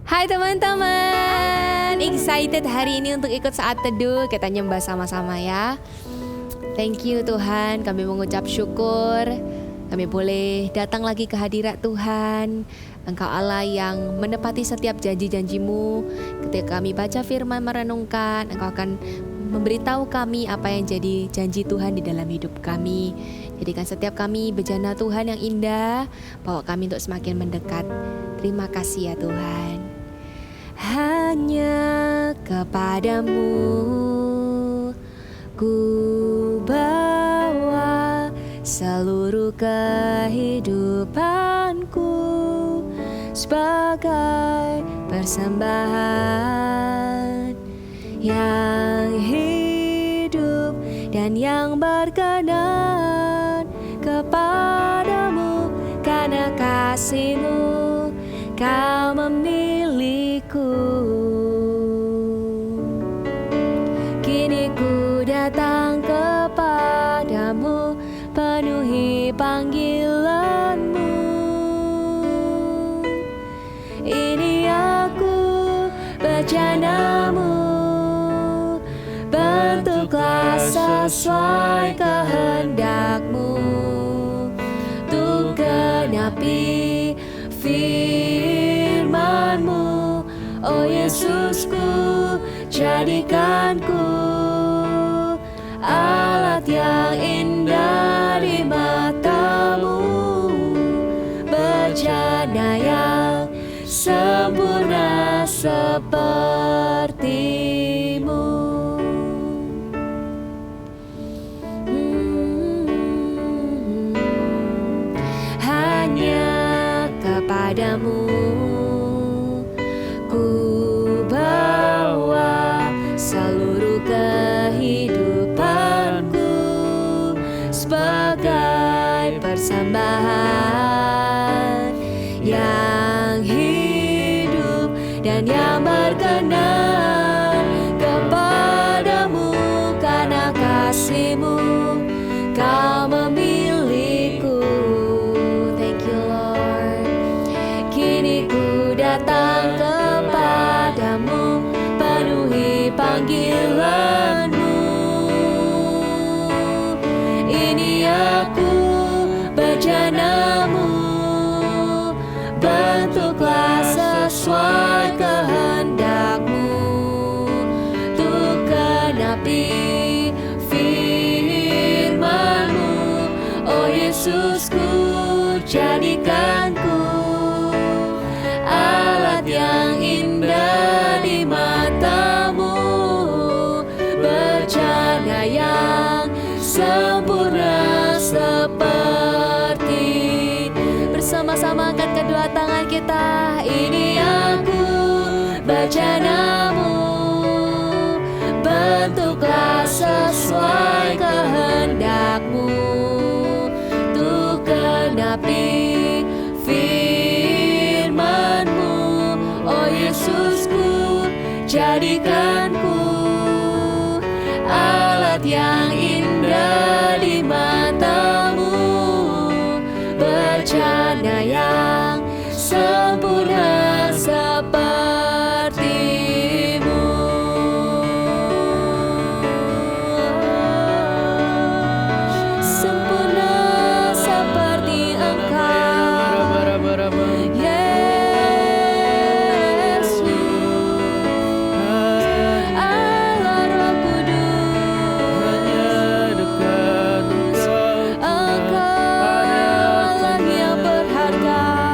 Hai teman-teman, excited hari ini untuk ikut saat teduh. Kita nyembah sama-sama ya. Thank you Tuhan, kami mengucap syukur kami boleh datang lagi ke hadirat Tuhan. Engkau Allah yang menepati setiap janji-janjimu. Ketika kami baca firman merenungkan, Engkau akan memberitahu kami apa yang jadi janji Tuhan di dalam hidup kami. Jadikan setiap kami bejana Tuhan yang indah, bawa kami untuk semakin mendekat. Terima kasih ya Tuhan. Hanya kepadamu ku bawa seluruh kehidupanku sebagai persembahan yang hidup dan yang berkenan kepadamu, karena kasih-Mu Kau memilihku. Kini ku datang kepadamu, penuhi panggilan-Mu. Ini aku bejana-Mu, bentuklah sesuai kehendak-Mu, untuk genapi firman-Mu. Oh Yesusku, jadikanku alat yang indah di mata-Mu, bejana yang sempurna seperti-Mu. Hanya kepadamu ku bawa seluruh kehidupanku sebagai persembahan yang hidup dan yang berkenan kepadamu, karena kasih-Mu Kau memilihku. Thank you Lord. Kini ku datang kepadamu, penuhi panggilan-Mu. Ini aku bejana-Mu, bentuklah sesuai kehendak-Mu, untuk genapi firman-Mu. Oh Yesusku, jadikanku alat yang indah di mata-Mu, bejana yang sempurna seperti. Bersama-sama angkat kedua tangan kita. Ini aku bejana-Mu, bentuklah sesuai kehendak-Mu, untuk genapi firman-Mu. Oh Yesusku, jadikanku alat yang indah di mata-Mu, bejana yang sempurna seperti-Mu. Sempurna seperti Engkau, Yesus. Allah Roh Kudus, Engkau Allah yang berharga.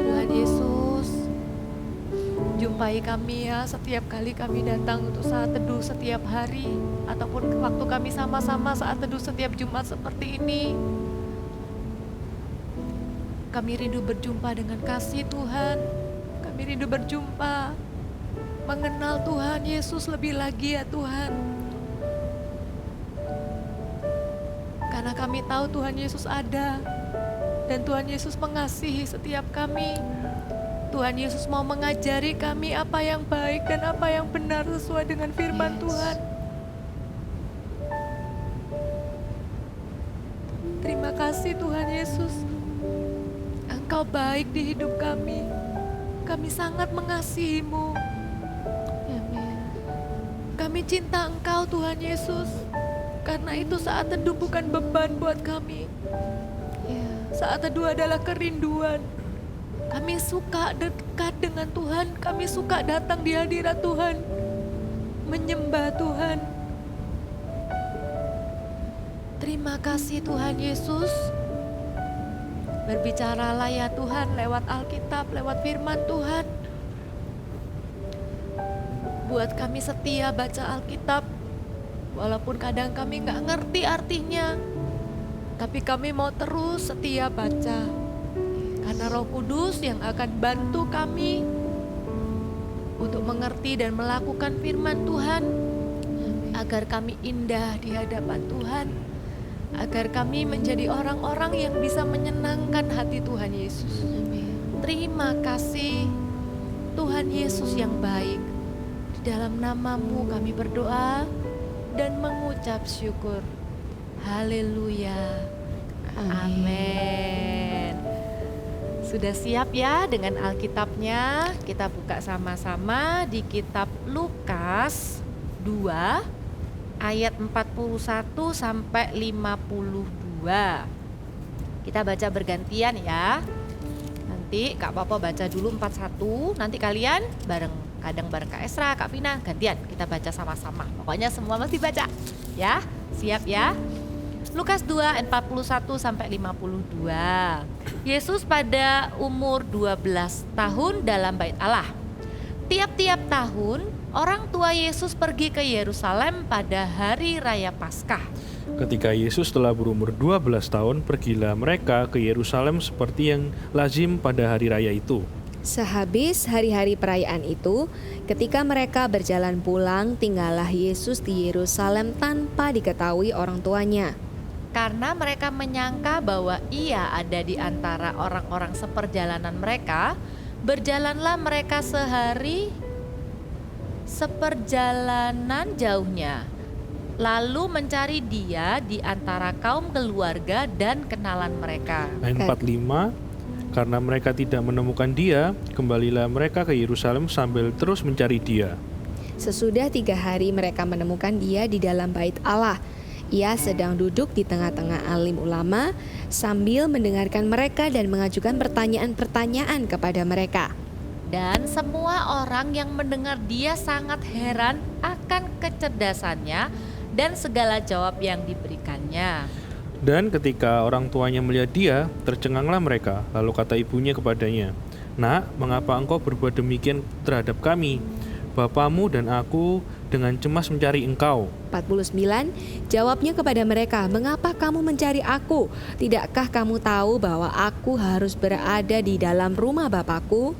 Tuhan Yesus, jumpai kami ya setiap kali kami datang untuk saat teduh setiap hari, ataupun waktu kami sama-sama saat teduh setiap Jumat seperti ini. Kami rindu berjumpa dengan kasih Tuhan. Kami rindu berjumpa, mengenal Tuhan Yesus lebih lagi ya Tuhan. Karena kami tahu Tuhan Yesus ada, dan Tuhan Yesus mengasihi setiap kami. Tuhan Yesus mau mengajari kami apa yang baik dan apa yang benar sesuai dengan firman Tuhan. Terima kasih Tuhan Yesus. Engkau baik di hidup kami. Kami sangat mengasihi-Mu. Kami cinta Engkau Tuhan Yesus. Karena itu saat teduh bukan beban buat kami. Saat teduh adalah kerinduan. Kami suka dekat dengan Tuhan. Kami suka datang di hadirat Tuhan, menyembah Tuhan. Terima kasih Tuhan Yesus. Berbicaralah ya Tuhan lewat Alkitab, lewat firman Tuhan. Buat kami setia baca Alkitab, walaupun kadang kami gak ngerti artinya, tapi kami mau terus setia baca. Karena Roh Kudus yang akan bantu kami untuk mengerti dan melakukan firman Tuhan, agar kami indah di hadapan Tuhan, agar kami menjadi orang-orang yang bisa menyenangkan hati Tuhan Yesus. Terima kasih Tuhan Yesus yang baik. Di dalam nama-Mu kami berdoa dan mengucap syukur. Haleluya. Amin. Sudah siap ya dengan Alkitabnya? Kita buka sama-sama di kitab Lukas 2 ayat 41 sampai 52. Kita baca bergantian ya. Nanti Kak Papa baca dulu 41, nanti kalian kadang bareng Kak Esra, Kak Vina, gantian kita baca sama-sama. Pokoknya semua mesti baca ya. Siap ya? Lukas 2 ayat 41 sampai 52. Yesus pada umur 12 tahun dalam bait Allah. Tiap-tiap tahun orang tua Yesus pergi ke Yerusalem pada hari raya Paskah. Ketika Yesus telah berumur 12 tahun, pergilah mereka ke Yerusalem seperti yang lazim pada hari raya itu. Sehabis hari-hari perayaan itu, ketika mereka berjalan pulang, tinggallah Yesus di Yerusalem tanpa diketahui orang tuanya. Karena mereka menyangka bahwa ia ada di antara orang-orang seperjalanan mereka, berjalanlah mereka sehari seperjalanan jauhnya, lalu mencari dia di antara kaum keluarga dan kenalan mereka. Ayat 45, karena mereka tidak menemukan dia, kembalilah mereka ke Yerusalem sambil terus mencari dia. Sesudah 3 hari mereka menemukan dia di dalam bait Allah. Ia sedang duduk di tengah-tengah alim ulama sambil mendengarkan mereka dan mengajukan pertanyaan-pertanyaan kepada mereka. Dan semua orang yang mendengar dia sangat heran akan kecerdasannya dan segala jawab yang diberikannya. Dan ketika orang tuanya melihat dia, tercenganglah mereka. Lalu kata ibunya kepadanya, "Nak, mengapa engkau berbuat demikian terhadap kami? Bapamu dan aku dengan cemas mencari engkau." 49, jawabnya kepada mereka, "Mengapa kamu mencari aku? Tidakkah kamu tahu bahwa aku harus berada di dalam rumah Bapakku?"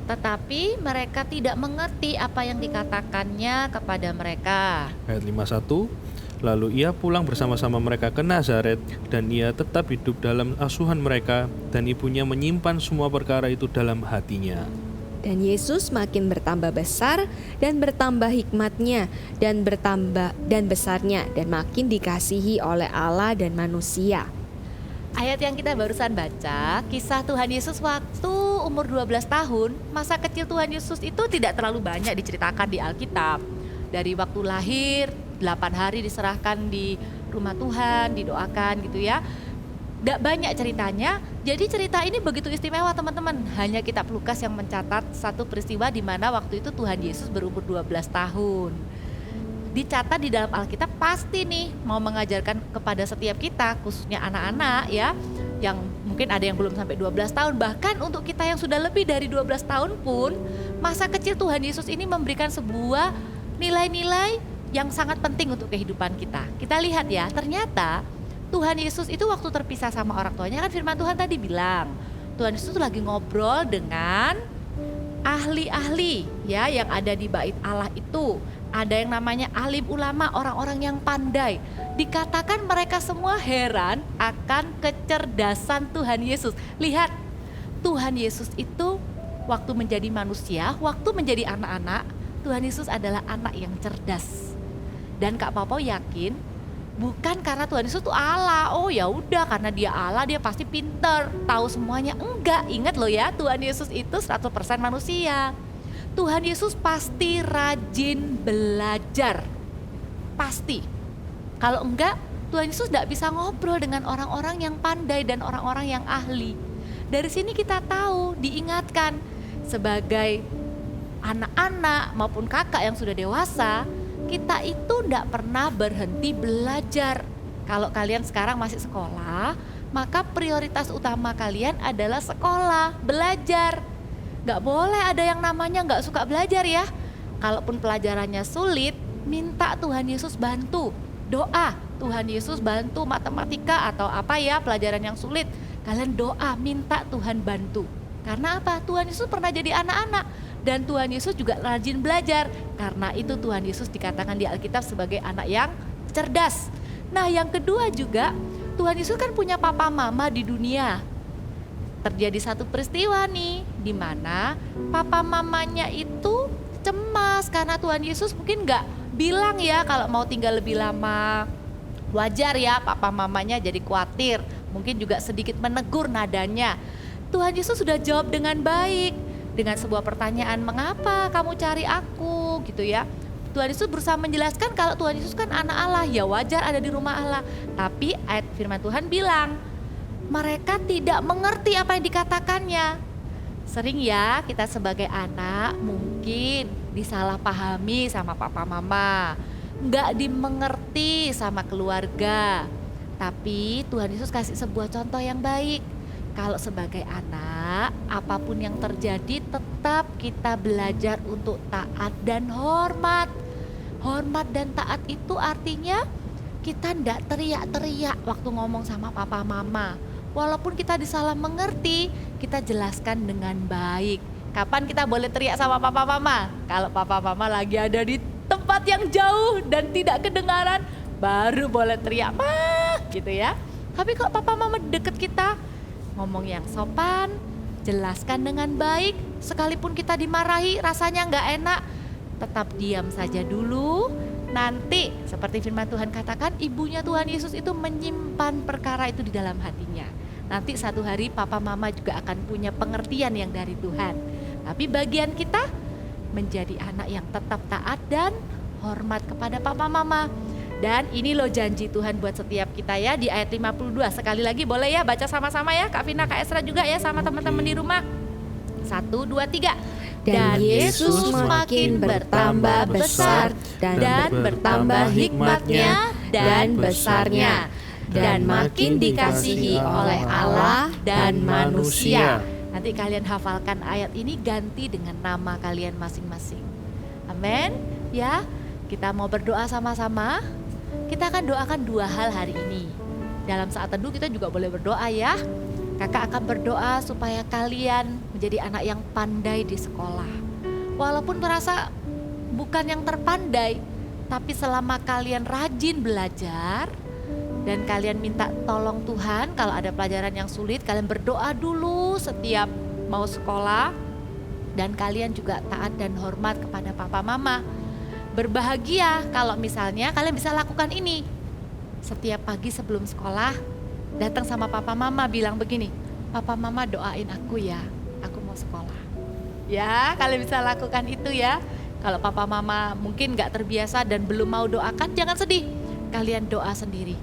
Tetapi mereka tidak mengerti apa yang dikatakannya kepada mereka. Ayat 51, lalu ia pulang bersama-sama mereka ke Nazaret, dan ia tetap hidup dalam asuhan mereka, dan ibunya menyimpan semua perkara itu dalam hatinya. Dan Yesus makin bertambah besar dan bertambah hikmatnya dan besarnya dan makin dikasihi oleh Allah dan manusia. Ayat yang kita barusan baca, kisah Tuhan Yesus waktu umur 12 tahun, masa kecil Tuhan Yesus itu tidak terlalu banyak diceritakan di Alkitab. Dari waktu lahir, 8 hari diserahkan di rumah Tuhan, didoakan gitu ya. Gak banyak ceritanya, jadi cerita ini begitu istimewa teman-teman. Hanya kitab Lukas yang mencatat satu peristiwa di mana waktu itu Tuhan Yesus berumur 12 tahun. Dicatat di dalam Alkitab pasti nih mau mengajarkan kepada setiap kita, khususnya anak-anak ya, yang mungkin ada yang belum sampai 12 tahun, bahkan untuk kita yang sudah lebih dari 12 tahun pun, masa kecil Tuhan Yesus ini memberikan sebuah nilai-nilai yang sangat penting untuk kehidupan kita. Kita lihat ya, ternyata Tuhan Yesus itu waktu terpisah sama orang tuanya, kan firman Tuhan tadi bilang, Tuhan Yesus lagi ngobrol dengan ahli-ahli ya yang ada di bait Allah itu. Ada yang namanya alim ulama, orang-orang yang pandai. Dikatakan mereka semua heran akan kecerdasan Tuhan Yesus. Lihat, Tuhan Yesus itu waktu menjadi manusia, waktu menjadi anak-anak, Tuhan Yesus adalah anak yang cerdas. Dan Kak Papa yakin bukan karena Tuhan Yesus itu Allah. Oh ya udah, karena dia Allah dia pasti pinter, tahu semuanya. Enggak, ingat loh ya, Tuhan Yesus itu 100% manusia. Tuhan Yesus pasti rajin belajar, pasti. Kalau enggak, Tuhan Yesus tidak bisa ngobrol dengan orang-orang yang pandai dan orang-orang yang ahli. Dari sini kita tahu, diingatkan sebagai anak-anak maupun kakak yang sudah dewasa, kita itu tidak pernah berhenti belajar. Kalau kalian sekarang masih sekolah, maka prioritas utama kalian adalah sekolah, belajar. Gak boleh ada yang namanya gak suka belajar ya. Kalaupun pelajarannya sulit, minta Tuhan Yesus bantu. Doa, Tuhan Yesus bantu matematika atau apa ya pelajaran yang sulit. Kalian doa, minta Tuhan bantu. Karena apa? Tuhan Yesus pernah jadi anak-anak. Dan Tuhan Yesus juga rajin belajar. Karena itu Tuhan Yesus dikatakan di Alkitab sebagai anak yang cerdas. Nah yang kedua juga, Tuhan Yesus kan punya papa mama di dunia. Terjadi satu peristiwa nih, di mana papa mamanya itu cemas karena Tuhan Yesus mungkin gak bilang ya kalau mau tinggal lebih lama. Wajar ya papa mamanya jadi khawatir, mungkin juga sedikit menegur nadanya. Tuhan Yesus sudah jawab dengan baik, dengan sebuah pertanyaan, mengapa kamu cari aku gitu ya. Tuhan Yesus berusaha menjelaskan kalau Tuhan Yesus kan anak Allah, ya wajar ada di rumah Allah. Tapi ayat firman Tuhan bilang, mereka tidak mengerti apa yang dikatakannya. Sering ya kita sebagai anak mungkin disalahpahami sama papa mama, nggak dimengerti sama keluarga. Tapi Tuhan Yesus kasih sebuah contoh yang baik. Kalau sebagai anak, apapun yang terjadi tetap kita belajar untuk taat dan hormat. Hormat dan taat itu artinya kita nggak teriak-teriak waktu ngomong sama papa mama. Walaupun kita disalah mengerti, kita jelaskan dengan baik. Kapan kita boleh teriak sama papa mama? Kalau papa mama lagi ada di tempat yang jauh dan tidak kedengaran, baru boleh teriak, "Mah!" gitu ya. Tapi kalau papa mama deket kita, ngomong yang sopan, jelaskan dengan baik. Sekalipun kita dimarahi, rasanya nggak enak, tetap diam saja dulu. Nanti seperti firman Tuhan katakan, ibunya Tuhan Yesus itu menyimpan perkara itu di dalam hatinya. Nanti satu hari papa mama juga akan punya pengertian yang dari Tuhan. Tapi bagian kita menjadi anak yang tetap taat dan hormat kepada papa mama. Dan ini loh janji Tuhan buat setiap kita ya di ayat 52. Sekali lagi boleh ya baca sama-sama ya Kak Vina, Kak Esra juga ya sama teman-teman di rumah. 1, 2, 3. Dan Yesus makin bertambah besar dan bertambah hikmatnya dan besarnya, dan makin dikasihi oleh Allah dan manusia. Nanti kalian hafalkan ayat ini, ganti dengan nama kalian masing-masing. Amin. Ya, kita mau berdoa sama-sama. Kita akan doakan 2 hal hari ini. Dalam saat teduh kita juga boleh berdoa ya. Kakak akan berdoa supaya kalian menjadi anak yang pandai di sekolah. Walaupun merasa bukan yang terpandai, tapi selama kalian rajin belajar dan kalian minta tolong Tuhan, kalau ada pelajaran yang sulit kalian berdoa dulu setiap mau sekolah, dan kalian juga taat dan hormat kepada papa mama. Berbahagia kalau misalnya kalian bisa lakukan ini. Setiap pagi sebelum sekolah, datang sama papa mama bilang begini, papa mama doain aku ya, aku mau sekolah. Ya, kalian bisa lakukan itu ya. Kalau papa mama mungkin gak terbiasa dan belum mau doakan, jangan sedih. Kalian doa sendiri.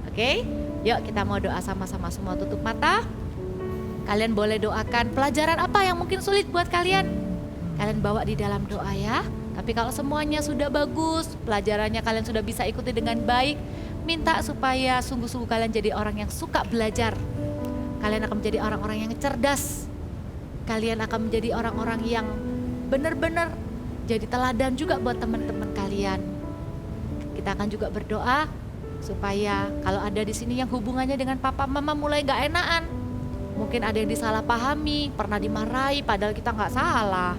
Oke? Yuk kita mau doa sama-sama, semua tutup mata. Kalian boleh doakan pelajaran apa yang mungkin sulit buat kalian. Kalian bawa di dalam doa ya. Tapi kalau semuanya sudah bagus, pelajarannya kalian sudah bisa ikuti dengan baik, minta supaya sungguh-sungguh kalian jadi orang yang suka belajar. Kalian akan menjadi orang-orang yang cerdas. Kalian akan menjadi orang-orang yang benar-benar jadi teladan juga buat teman-teman kalian. Kita akan juga berdoa supaya kalau ada di sini yang hubungannya dengan papa mama mulai gak enakan. Mungkin ada yang disalahpahami, pernah dimarahi padahal kita gak salah.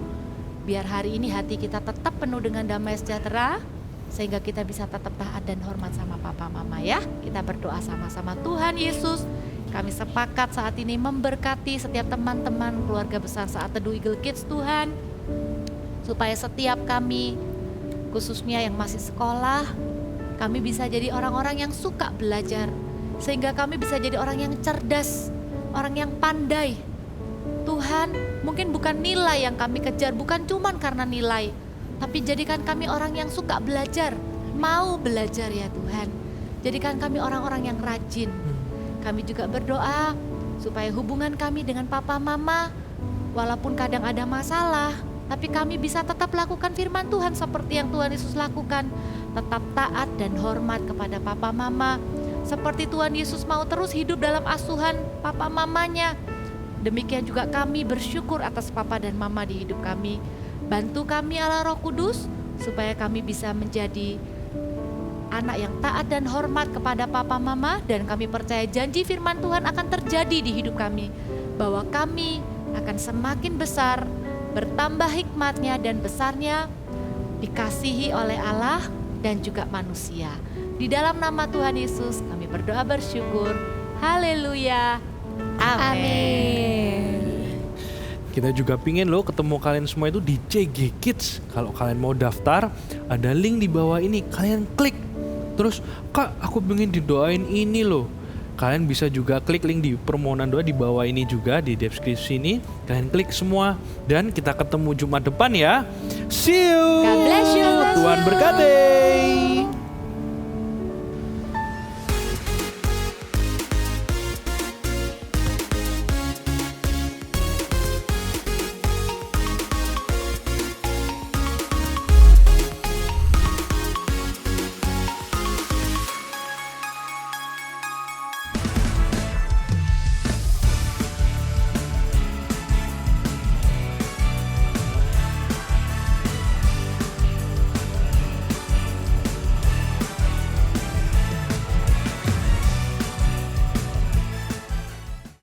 Biar hari ini hati kita tetap penuh dengan damai sejahtera, sehingga kita bisa tetap taat dan hormat sama papa mama ya. Kita berdoa sama-sama. Tuhan Yesus, kami sepakat saat ini memberkati setiap teman-teman keluarga besar Saat Teduh Eagle Kids Tuhan. Supaya setiap kami, khususnya yang masih sekolah, kami bisa jadi orang-orang yang suka belajar. Sehingga kami bisa jadi orang yang cerdas, orang yang pandai. Tuhan, mungkin bukan nilai yang kami kejar, bukan cuman karena nilai, tapi jadikan kami orang yang suka belajar, mau belajar ya Tuhan. Jadikan kami orang-orang yang rajin. Kami juga berdoa supaya hubungan kami dengan papa mama, walaupun kadang ada masalah, tapi kami bisa tetap lakukan firman Tuhan seperti yang Tuhan Yesus lakukan. Tetap taat dan hormat kepada papa mama, seperti Tuhan Yesus mau terus hidup dalam asuhan papa mamanya. Demikian juga kami bersyukur atas papa dan mama di hidup kami. Bantu kami Allah Roh Kudus supaya kami bisa menjadi anak yang taat dan hormat kepada papa mama. Dan kami percaya janji firman Tuhan akan terjadi di hidup kami, bahwa kami akan semakin besar, bertambah hikmatnya dan besarnya, dikasihi oleh Allah dan juga manusia. Di dalam nama Tuhan Yesus kami berdoa bersyukur. Haleluya. Amin. Kita juga pingin loh ketemu kalian semua itu di CG Kids. Kalau kalian mau daftar, ada link di bawah ini, kalian klik. Terus, Kak, aku pengen didoain ini loh. Kalian bisa juga klik link di permohonan doa di bawah ini juga, di deskripsi ini. Kalian klik semua dan kita ketemu Jumat depan ya. See you. God bless you. Tuhan berkati.